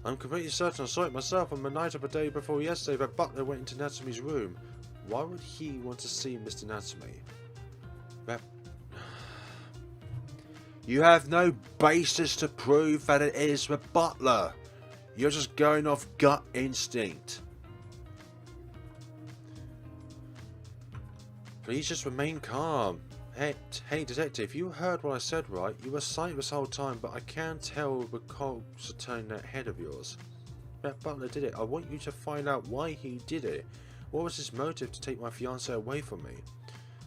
I'm completely certain I saw it myself on the night of the day before yesterday. That butler went into Natsume's room. Why would he want to see Mr. Natsume? That... You have no basis to prove that it is the butler. You're just going off gut instinct. Please just remain calm. Hey, detective, you heard what I said, right? You were silent this whole time, but I can tell the cogs are turning that head of yours. That butler did it. I want you to find out why he did it. What was his motive to take my fiancée away from me?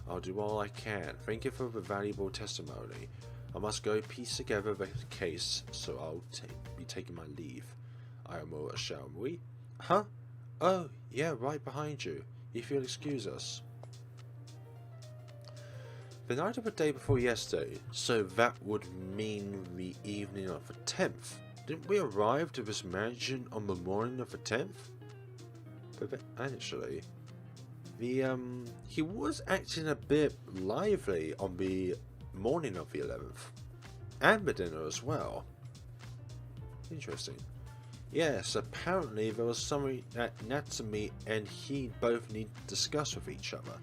I'll do all I can. Thank you for the valuable testimony. I must go piece together the case, so I'll be taking my leave. Ayamura, shall we? Huh? Oh, yeah, right behind you. If you'll excuse us. The night of the day before yesterday, so that would mean the evening of the 10th. Didn't we arrive to this mansion on the morning of the 10th? But actually, he was acting a bit lively on the morning of the 11th. And the dinner as well. Interesting. Yes, apparently there was something that Natsume and he both need to discuss with each other.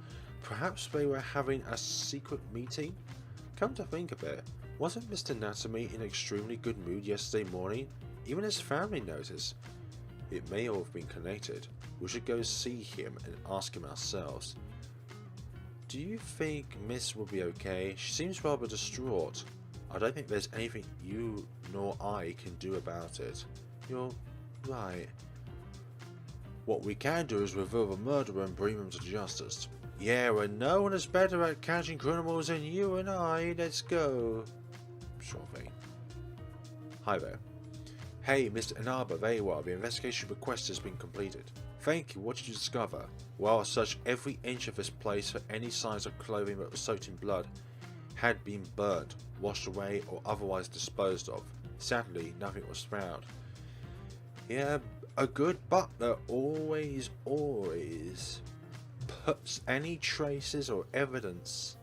Perhaps they were having a secret meeting? Come to think of it, wasn't Mr. Natsume in an extremely good mood yesterday morning? Even his family noticed. It may all have been connected. We should go see him and ask him ourselves. Do you think Miss will be okay? She seems rather distraught. I don't think there's anything you nor I can do about it. You're right. What we can do is reveal the murderer and bring him to justice. Yeah, well, no one is better at catching criminals than you and I. Let's go. Sure thing. Hi there. Hey, Mr. Inaba, very well. The investigation request has been completed. Thank you. What did you discover? Well, I searched every inch of this place for any signs of clothing that was soaked in blood, had been burnt, washed away, or otherwise disposed of. Sadly, nothing was found. Yeah, a good butler always puts any traces or evidence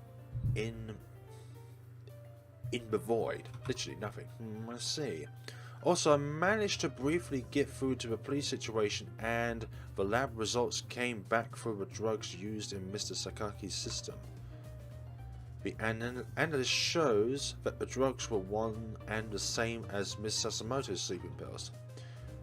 in the void. Literally nothing. Let's see. Also, I managed to briefly get through to the police situation, and the lab results came back for the drugs used in Mr. Sakaki's system. The analysis shows that the drugs were one and the same as Miss Sasimoto's sleeping pills.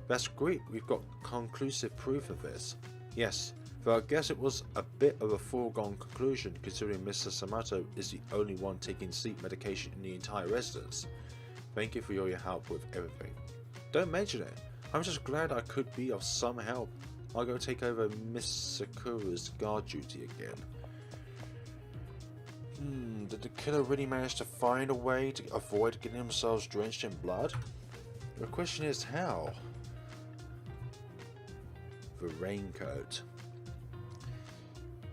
That's great, we've got conclusive proof of this. Yes, though I guess it was a bit of a foregone conclusion considering Miss Sasimoto is the only one taking sleep medication in the entire residence. Thank you for all your help with everything. Don't mention it. I'm just glad I could be of some help. I'll go take over Miss Sakura's guard duty again. Did the killer really manage to find a way to avoid getting themselves drenched in blood? The question is how? The raincoat.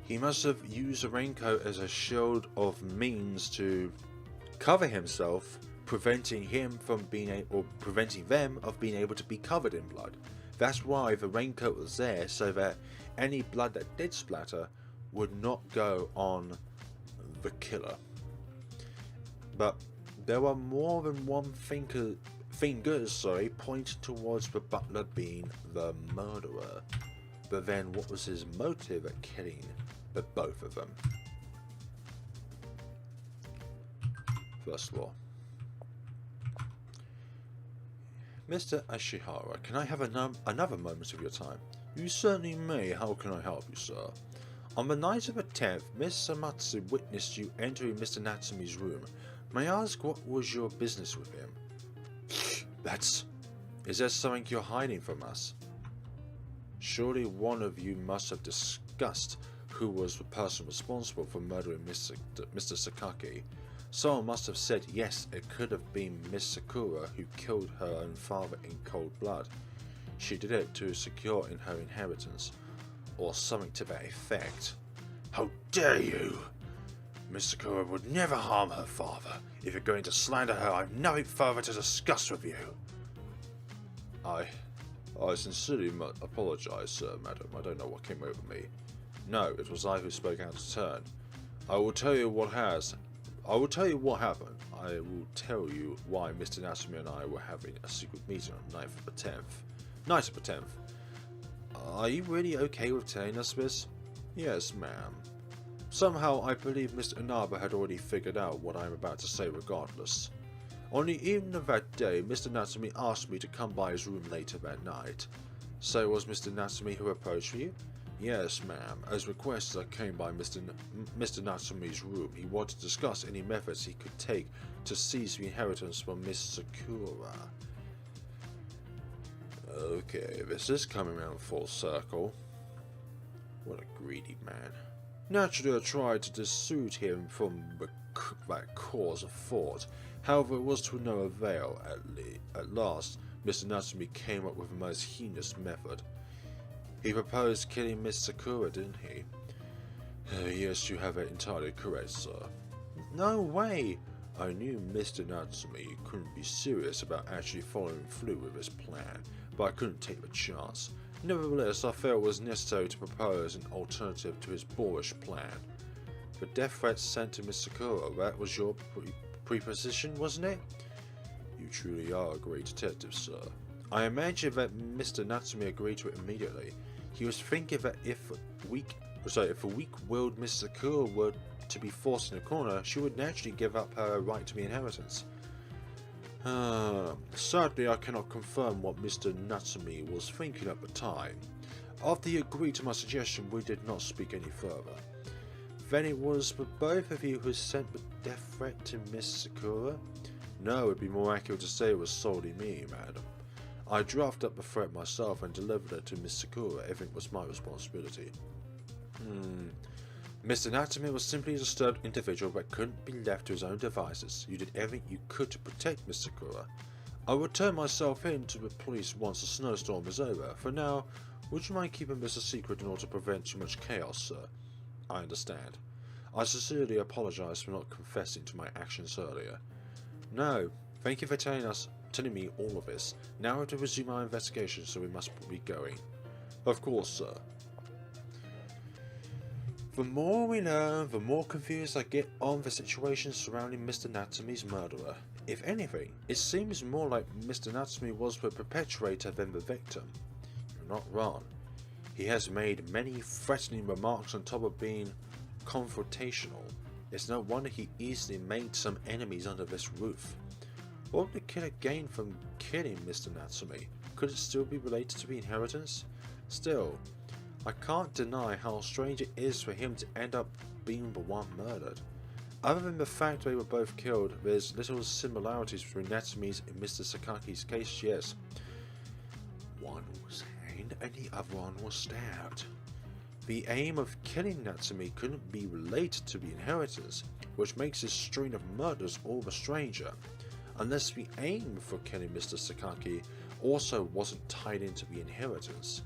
He must have used the raincoat as a shield of means to cover himself, preventing them of being able to be covered in blood. That's why the raincoat was there, so that any blood that did splatter would not go on the killer. But there were more than one fingers pointing towards the butler being the murderer. But then what was his motive at killing the both of them? First of all, Mr. Ashihara, can I have another moment of your time? You certainly may. How can I help you, sir? On the night of the 10th, Miss Samatsu witnessed you entering Mr. Natsume's room. May I ask what was your business with him? Is there something you're hiding from us? Surely one of you must have discussed who was the person responsible for murdering Mr. Sakaki. Someone must have said yes, it could have been Miss Sakura who killed her own father in cold blood. She did it to secure in her inheritance, or something to that effect. How dare you! Miss Sakura would never harm her father. If you're going to slander her, I've nothing further to discuss with you. I sincerely apologize, sir, madam. I don't know what came over me. No, it was I who spoke out of turn. I will tell you what happened. I will tell you why Mr. Natsume and I were having a secret meeting on the night of the 10th. Are you really okay with telling us this? Yes, ma'am. Somehow I believe Mr. Inaba had already figured out what I am about to say regardless. On the evening of that day, Mr. Natsume asked me to come by his room later that night. So it was Mr. Natsume who approached you? Yes, ma'am. As requested, I came by Mr. Natsume's room. He wanted to discuss any methods he could take to seize the inheritance from Miss Sakura. Okay, this is coming around full circle. What a greedy man. Naturally, I tried to dissuade him from that cause of thought. However, it was to no avail. At last, Mr. Natsume came up with the most heinous method. He proposed killing Miss Sakura, didn't he? Yes, you have it entirely correct, sir. No way! I knew Mr. Natsume couldn't be serious about actually following through with his plan, but I couldn't take the chance. Nevertheless, I felt it was necessary to propose an alternative to his boorish plan. The death threat sent to Miss Sakura, that was your preposition, wasn't it? You truly are a great detective, sir. I imagine that Mr. Natsume agreed to it immediately. He was thinking that if So if a weak-willed Miss Sakura were to be forced in a corner, she would naturally give up her right to the inheritance. Sadly, I cannot confirm what Mr. Natsume was thinking at the time. After he agreed to my suggestion, we did not speak any further. Then it was the both of you who sent the death threat to Miss Sakura? No, it would be more accurate to say it was solely me, madam. I drafted up the threat myself and delivered it to Miss Sakura. Everything was my responsibility. Mr. Natsume was simply a disturbed individual that couldn't be left to his own devices. You did everything you could to protect Miss Sakura. I will turn myself in to the police once the snowstorm is over. For now, would you mind keeping this a secret in order to prevent too much chaos, sir? I understand. I sincerely apologize for not confessing to my actions earlier. No, thank you for telling me all of this. Now I have to resume our investigation, so we must be going. Of course, sir. The more we learn, the more confused I get on the situation surrounding Mr. Natsume's murderer. If anything, it seems more like Mr. Natsume was the perpetrator than the victim. You're not wrong. He has made many threatening remarks on top of being confrontational. It's no wonder he easily made some enemies under this roof. What would the killer gain from killing Mr. Natsume? Could it still be related to the inheritance? Still, I can't deny how strange it is for him to end up being the one murdered. Other than the fact they were both killed, there's little similarities between Natsume's and Mr. Sakaki's case, yes. One was hanged and the other one was stabbed. The aim of killing Natsume couldn't be related to the inheritance, which makes this string of murders all the stranger. Unless the aim for killing Mr. Sakaki also wasn't tied into the inheritance.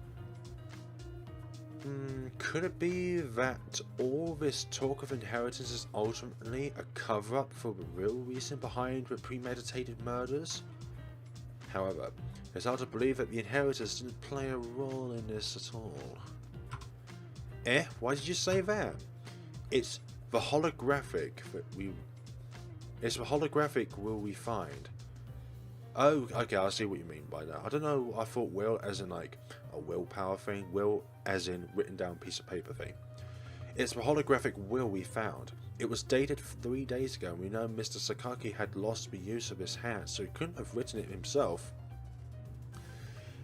Could it be that all this talk of inheritance is ultimately a cover-up for the real reason behind the premeditated murders? However, it's hard to believe that the inheritance didn't play a role in this at all. Why did you say that? It's the holographic will we find. Oh, okay, I see what you mean by that. I don't know, I thought will as in like a willpower thing, will as in written down piece of paper thing. It's the holographic will we found. It was dated 3 days ago and we know Mr. Sakaki had lost the use of his hand, so he couldn't have written it himself.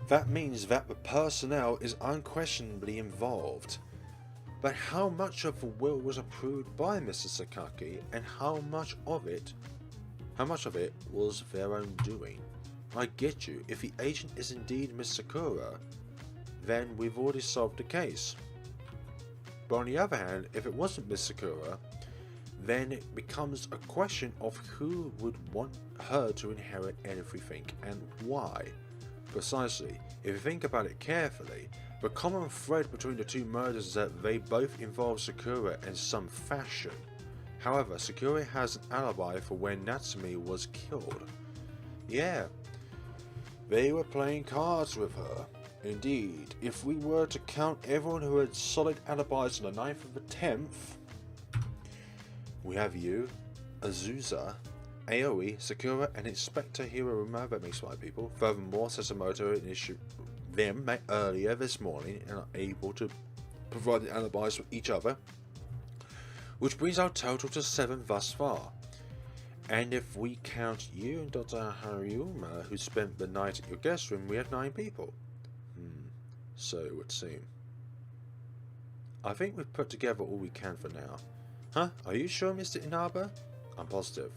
That means that the personnel is unquestionably involved. But how much of the will was approved by Mr. Sakaki and how much of it was their own doing? I get you, if the agent is indeed Miss Sakura, then we've already solved the case. But on the other hand, if it wasn't Miss Sakura, then it becomes a question of who would want her to inherit everything and why. Precisely, if you think about it carefully, the common thread between the two murders is that they both involve Sakura in some fashion. However, Sakura has an alibi for when Natsume was killed. Yeah, they were playing cards with her. Indeed, if we were to count everyone who had solid alibis on the 9th of the 10th, we have you, Azusa, Aoi, Sakura, and Inspector Hiroruma. That makes 5 people. Furthermore, Sakamoto and them met earlier this morning and are able to provide the alibis for each other, which brings our total to 7 thus far. And if we count you and Dr. Hariyama, who spent the night at your guest room, we have 9 people. So it would seem. I think we've put together all we can for now. Huh? Are you sure, Mr. Inaba? I'm positive.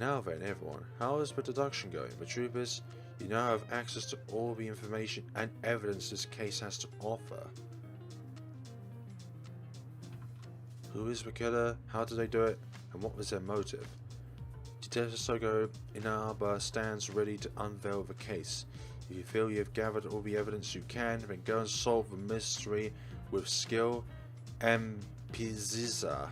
Now then, everyone, how is the deduction going? The truth is, you now have access to all the information and evidence this case has to offer. Who is the killer? How did they do it? And what was their motive? Detective Sogo Inaba stands ready to unveil the case. If you feel you have gathered all the evidence you can, then go and solve the mystery with skill and pizza.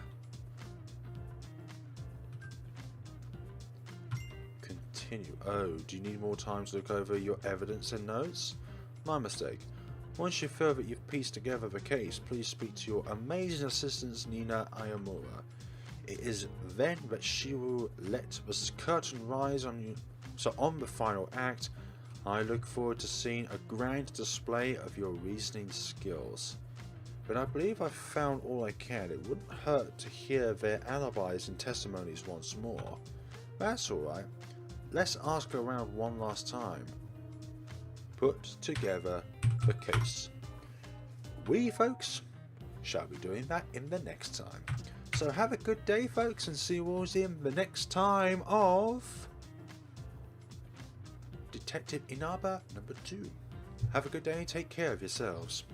Continue. Oh, do you need more time to look over your evidence and notes? My mistake. Once you feel that you've pieced together the case, please speak to your amazing assistant Nina Ayamura. It is then that she will let the curtain rise on you. So on the final act, I look forward to seeing a grand display of your reasoning skills. but I believe I've found all I can. It wouldn't hurt to hear their alibis and testimonies once more. That's alright. Let's ask around one last time. Put together the case. We, folks, shall be doing that in the next time. So have a good day, folks, and see you all in the next time of Detective Inaba No. 2. Have a good day and take care of yourselves.